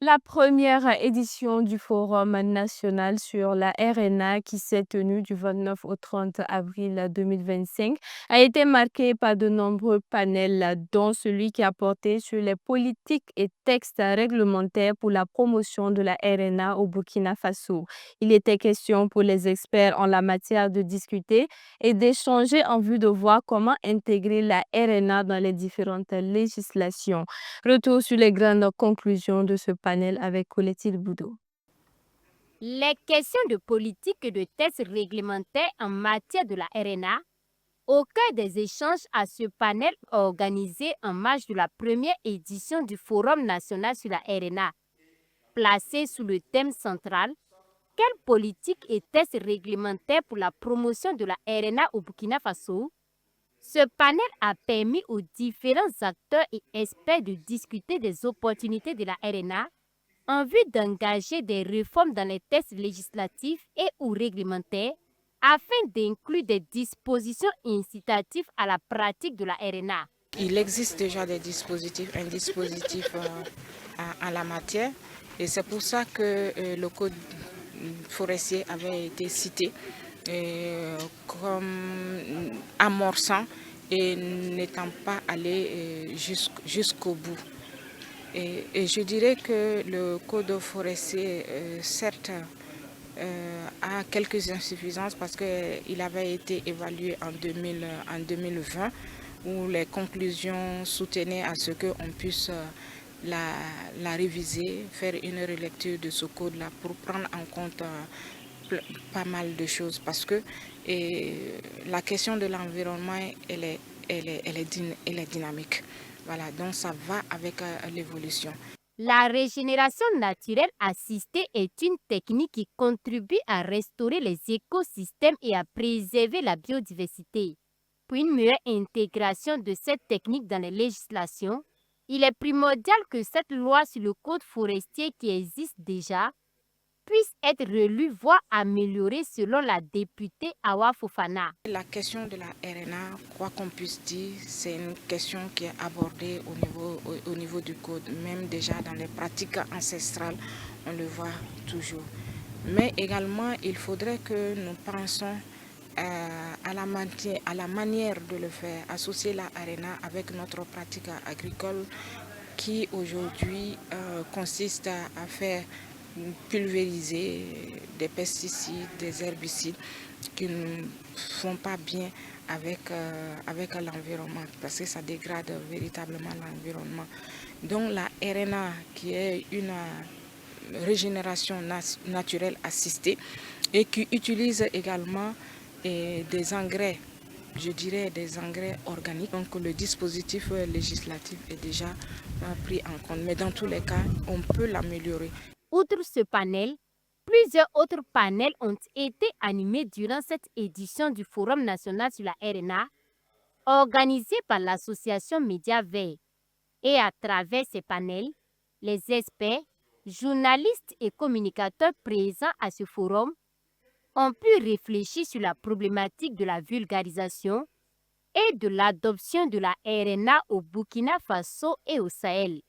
La première édition du Forum national sur la RNA qui s'est tenue du 29 au 30 avril 2025 a été marquée par de nombreux panels, dont celui qui a porté sur les politiques et textes réglementaires pour la promotion de la RNA au Burkina Faso. Il était question pour les experts en la matière de discuter et d'échanger en vue de voir comment intégrer la RNA dans les différentes législations. Retour sur les grandes conclusions de ce panel avec Colette Boudot. Les questions de politique et de tests réglementaires en matière de la RNA au cœur des échanges à ce panel organisé en marge de la première édition du Forum national sur la RNA, placé sous le thème central quelle politique et tests réglementaires pour la promotion de la RNA au Burkina Faso. Ce panel a permis aux différents acteurs et experts de discuter des opportunités de la RNA en vue d'engager des réformes dans les textes législatifs et ou réglementaires afin d'inclure des dispositions incitatives à la pratique de la RNA. Il existe déjà un dispositif en la matière et c'est pour ça que le code forestier avait été cité comme amorçant et n'étant pas allé jusqu'au bout. Et je dirais que le code forestier, certes, a quelques insuffisances parce qu'il avait été évalué en 2020 où les conclusions soutenaient à ce qu'on puisse la réviser, faire une relecture de ce code-là pour prendre en compte pas mal de choses parce que la question de l'environnement, elle est dynamique. Voilà, donc ça va avec l'évolution. La régénération naturelle assistée est une technique qui contribue à restaurer les écosystèmes et à préserver la biodiversité. Pour une meilleure intégration de cette technique dans les législations, il est primordial que cette loi sur le code forestier qui existe déjà puisse être relue voire améliorée selon la députée Awa Fofana. La question de la RNA, quoi qu'on puisse dire, c'est une question qui est abordée au niveau du code, même déjà dans les pratiques ancestrales, on le voit toujours. Mais également, il faudrait que nous pensions à la manière de le faire, associer la RNA avec notre pratique agricole qui aujourd'hui consiste à faire pulvériser des pesticides, des herbicides qui ne font pas bien avec l'environnement parce que ça dégrade véritablement l'environnement. Donc la RNA qui est une régénération naturelle assistée et qui utilise également des engrais, je dirais des engrais organiques. Donc le dispositif législatif est déjà pris en compte. Mais dans tous les cas, on peut l'améliorer. Outre ce panel, plusieurs autres panels ont été animés durant cette édition du Forum national sur la RNA, organisé par l'association Média Vert. Et à travers ces panels, les experts, journalistes et communicateurs présents à ce forum ont pu réfléchir sur la problématique de la vulgarisation et de l'adoption de la RNA au Burkina Faso et au Sahel.